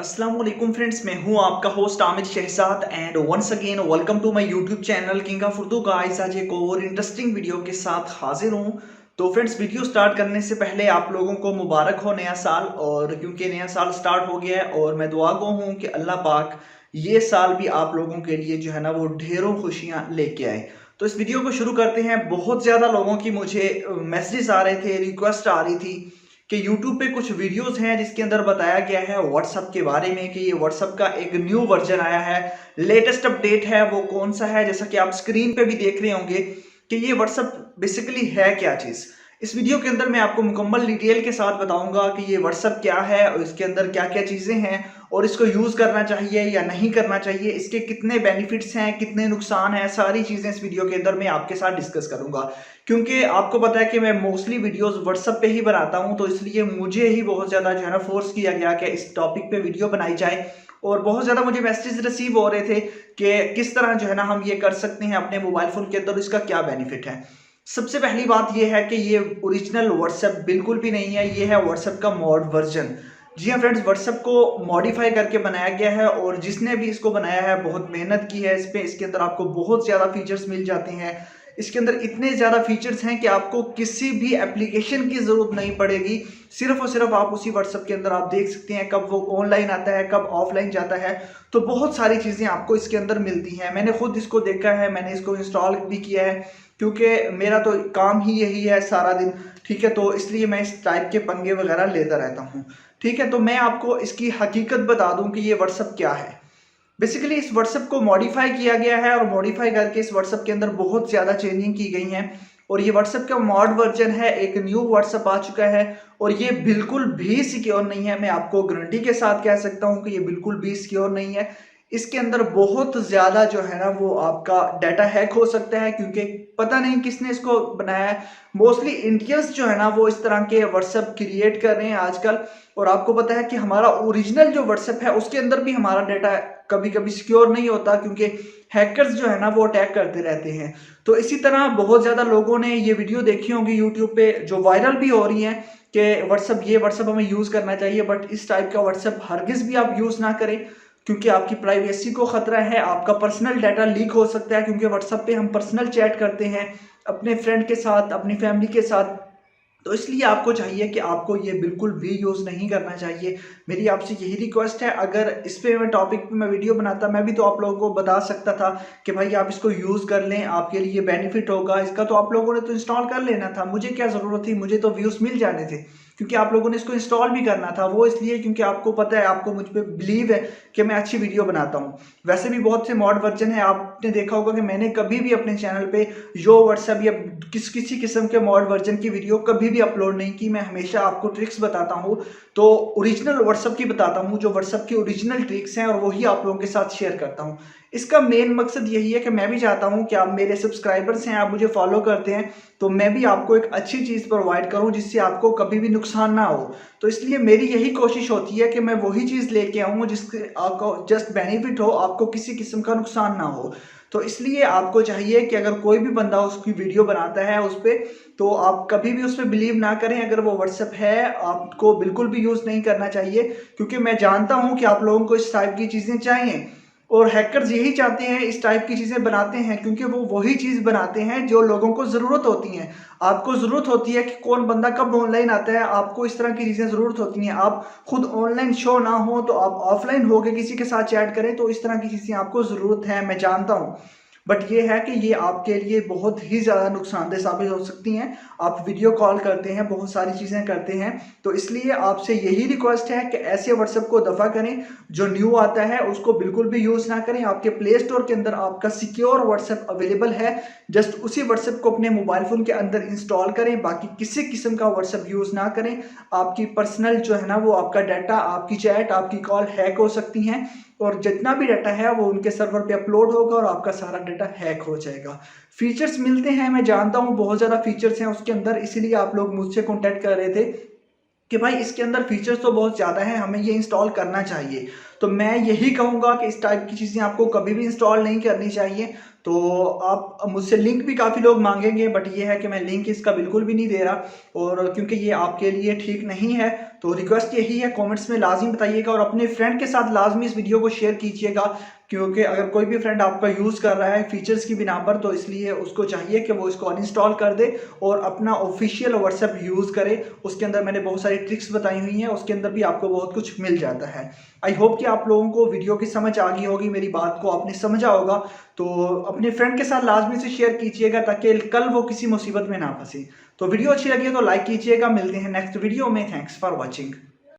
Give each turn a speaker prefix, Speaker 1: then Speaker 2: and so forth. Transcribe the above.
Speaker 1: अस्सलाम वालेकुम फ्रेंड्स, मैं हूं आपका host Aamir Shahzad and once again welcome to my YouTube channel king of Urdu guys. आज एक और इंटरेस्टिंग वीडियो के साथ हाजिर हूं। तो फ्रेंड्स, वीडियो स्टार्ट करने से पहले आप लोगों को मुबारक हो नया साल। और क्योंकि नया साल स्टार्ट हो गया है और मैं दुआ गो हूं कि अल्लाह पाक ये साल भी आप लोगों के लिए जो है ना वो ढेरों खुशियां लेके आए। तो इस वीडियो को शुरू करते हैं। बहुत ज़्यादा लोगों की मुझे मैसेजेस आ रहे थे, रिक्वेस्ट आ रही थी कि YouTube पे कुछ वीडियोस हैं जिसके अंदर बताया गया है WhatsApp के बारे में कि ये WhatsApp का एक न्यू वर्जन आया है, लेटेस्ट अपडेट है। वो कौन सा है? जैसा कि आप स्क्रीन पे भी देख रहे होंगे कि ये WhatsApp बेसिकली है क्या चीज़। इस वीडियो के अंदर मैं आपको मुकम्मल डिटेल के साथ बताऊंगा कि ये WhatsApp क्या है और इसके अंदर क्या क्या चीज़ें हैं और इसको यूज़ करना चाहिए या नहीं करना चाहिए, इसके कितने बेनिफिट्स हैं, कितने नुकसान हैं, सारी चीज़ें इस वीडियो के अंदर मैं आपके साथ डिस्कस करूंगा। क्योंकि आपको पता है कि मैं मोस्टली वीडियोस व्हाट्सएप पे ही बनाता हूं, तो इसलिए मुझे ही बहुत ज़्यादा जो है ना फोर्स किया गया कि इस टॉपिक पे वीडियो बनाई जाए। और बहुत ज़्यादा मुझे मैसेज रिसीव हो रहे थे कि किस तरह जो है ना हम ये कर सकते हैं अपने मोबाइल फ़ोन के अंदर, इसका क्या बेनिफिट है। सबसे पहली बात ये है कि ये ओरिजिनल व्हाट्सएप बिल्कुल भी नहीं है, ये है व्हाट्सएप का मॉड वर्जन। जी हाँ फ्रेंड्स, व्हाट्सएप को मॉडिफाई करके बनाया गया है और जिसने भी इसको बनाया है बहुत मेहनत की है इस पे। इसके अंदर आपको बहुत ज़्यादा फीचर्स मिल जाते हैं। इसके अंदर इतने ज़्यादा फीचर्स हैं कि आपको किसी भी एप्लीकेशन की ज़रूरत नहीं पड़ेगी। सिर्फ और सिर्फ आप उसी व्हाट्सएप के अंदर आप देख सकते हैं कब वो ऑनलाइन आता है, कब ऑफलाइन जाता है। तो बहुत सारी चीज़ें आपको इसके अंदर मिलती हैं। मैंने खुद इसको देखा है, मैंने इसको इंस्टॉल भी किया है क्योंकि मेरा तो काम ही यही है सारा दिन। ठीक है, तो इसलिए मैं इस टाइप के पंगे वगैरह लेता रहता हूँ। ठीक है, तो मैं आपको इसकी हकीकत बता दूं कि ये व्हाट्सएप क्या है। बेसिकली इस व्हाट्सएप को मॉडिफाई किया गया है और मॉडिफाई करके इस व्हाट्सएप के अंदर बहुत ज़्यादा चेंजिंग की गई हैं। और ये व्हाट्सएप का मॉड वर्जन है, एक न्यू व्हाट्सएप आ चुका है और ये बिल्कुल भी सिक्योर नहीं है। मैं आपको गारंटी के साथ कह सकता हूँ कि ये बिल्कुल भी सिक्योर नहीं है। इसके अंदर बहुत ज़्यादा जो है ना वो आपका डाटा हैक हो सकता है, क्योंकि पता नहीं किसने इसको बनाया है। मोस्टली इंडियंस जो है ना वो इस तरह के व्हाट्सएप क्रिएट कर रहे हैं आजकल। और आपको पता है कि हमारा ओरिजिनल जो व्हाट्सएप है उसके अंदर भी हमारा डाटा कभी कभी सिक्योर नहीं होता, क्योंकि हैकर्स जो है ना वो अटैक करते रहते हैं। तो इसी तरह बहुत ज़्यादा लोगों ने ये वीडियो देखी होंगी यूट्यूब पे जो वायरल भी हो रही हैं कि व्हाट्सएप, ये व्हाट्सएप हमें यूज़ करना चाहिए। बट इस टाइप का व्हाट्सएप हरगिज़ भी आप यूज़ ना करें, क्योंकि आपकी प्राइवेसी को खतरा है, आपका पर्सनल डाटा लीक हो सकता है। क्योंकि व्हाट्सएप पे हम पर्सनल चैट करते हैं अपने फ्रेंड के साथ, अपनी फैमिली के साथ। तो इसलिए आपको चाहिए कि आपको ये बिल्कुल भी यूज़ नहीं करना चाहिए। मेरी आपसे यही रिक्वेस्ट है। अगर इस पे मैं टॉपिक पे मैं वीडियो बनाता, मैं भी तो आप लोगों को बता सकता था कि भाई आप इसको यूज़ कर लें, आपके लिए बेनिफिट होगा इसका। तो आप लोगों ने तो इंस्टॉल कर लेना था, मुझे क्या ज़रूरत थी, मुझे तो व्यूज़ मिल जाने थे। क्योंकि आप लोगों ने इसको इंस्टॉल भी करना था, वो इसलिए क्योंकि आपको पता है, आपको मुझ पे बिलीव है कि मैं अच्छी वीडियो बनाता हूँ। वैसे भी बहुत से मॉड वर्जन है, आपने देखा होगा कि मैंने कभी भी अपने चैनल पे जो व्हाट्सएप या किसी किस्म के मॉड वर्जन की वीडियो कभी भी अपलोड नहीं की। मैं हमेशा आपको ट्रिक्स बताता हूँ, तो ओरिजिनल व्हाट्सएप की बताता हूँ, जो व्हाट्सएप की ओरिजिनल ट्रिक्स हैं, और वही आप लोगों के साथ शेयर करता हूँ। इसका मेन मकसद यही है कि मैं भी चाहता हूँ कि आप मेरे सब्सक्राइबर्स हैं, आप मुझे फॉलो करते हैं, तो मैं भी आपको एक अच्छी चीज़ प्रोवाइड करूँ जिससे आपको कभी भी नुकसान ना हो। तो इसलिए मेरी यही कोशिश होती है कि मैं वही चीज़ लेके आऊँ जिससे आपको जस्ट बेनिफिट हो, आपको किसी किस्म का नुकसान ना हो। तो इसलिए आपको चाहिए कि अगर कोई भी बंदा उसकी वीडियो बनाता है उस पे, तो आप कभी भी उस पे बिलीव ना करें। अगर वो व्हाट्सएप है, आपको बिल्कुल भी यूज़ नहीं करना चाहिए, क्योंकि मैं जानता हूँ कि आप लोगों को इस टाइप की चीज़ें चाहिए और हैकर्स यही चाहते हैं, इस टाइप की चीज़ें बनाते हैं क्योंकि वो वही चीज़ बनाते हैं जो लोगों को ज़रूरत होती है। आपको ज़रूरत होती है कि कौन बंदा कब ऑनलाइन आता है, आपको इस तरह की चीज़ें ज़रूरत होती हैं। आप खुद ऑनलाइन शो ना हो तो आप ऑफलाइन होके किसी के साथ चैट करें, तो इस तरह की चीज़ें आपको ज़रूरत है, मैं जानता हूँ। बट ये है कि ये आपके लिए बहुत ही ज़्यादा नुकसानदेह साबित हो सकती हैं। आप वीडियो कॉल करते हैं, बहुत सारी चीज़ें करते हैं, तो इसलिए आपसे यही रिक्वेस्ट है कि ऐसे व्हाट्सएप को दफ़ा करें। जो न्यू आता है उसको बिल्कुल भी यूज़ ना करें। आपके प्ले स्टोर के अंदर आपका सिक्योर व्हाट्सएप अवेलेबल है, जस्ट उसी व्हाट्सएप को अपने मोबाइल फ़ोन के अंदर इंस्टॉल करें। बाकी किसी किस्म का व्हाट्सएप यूज़ ना करें। आपकी पर्सनल जो है ना वो आपका डाटा, आपकी चैट, आपकी कॉल हैक हो सकती हैं, और जितना भी डाटा है वो उनके सर्वर पे अपलोड होगा और आपका सारा डाटा हैक हो जाएगा। फीचर्स मिलते हैं, मैं जानता हूँ बहुत ज़्यादा फीचर्स हैं उसके अंदर, इसीलिए आप लोग मुझसे कॉन्टैक्ट कर रहे थे कि भाई इसके अंदर फीचर्स तो बहुत ज़्यादा हैं, हमें ये इंस्टॉल करना चाहिए। तो मैं यही कहूँगा कि इस टाइप की चीज़ें आपको कभी भी इंस्टॉल नहीं करनी चाहिए। तो आप मुझसे लिंक भी काफ़ी लोग माँगेंगे, बट ये है कि मैं लिंक इसका बिल्कुल भी नहीं दे रहा, और क्योंकि ये आपके लिए ठीक नहीं है। तो रिक्वेस्ट यही है, कमेंट्स में लाज़मी बताइएगा और अपने फ्रेंड के साथ लाज़मी इस वीडियो को शेयर कीजिएगा, क्योंकि अगर कोई भी फ्रेंड आपका यूज़ कर रहा है फीचर्स की बिना पर, तो इसलिए उसको चाहिए कि वो इसको अनइंस्टॉल कर दे और अपना ऑफिशियल व्हाट्सएप यूज़ करे। उसके अंदर मैंने बहुत सारी ट्रिक्स बताई हुई हैं, उसके अंदर भी आपको बहुत कुछ मिल जाता है। आई होप कि आप लोगों को वीडियो की समझ आ गई होगी, मेरी बात को आपने समझा होगा। तो अपने फ्रेंड के साथ लाजमी से शेयर कीजिएगा ताकि कल वो किसी मुसीबत में ना फंसे। तो वीडियो अच्छी लगी है तो लाइक कीजिएगा। मिलते हैं नेक्स्ट वीडियो में। Thanks for watching.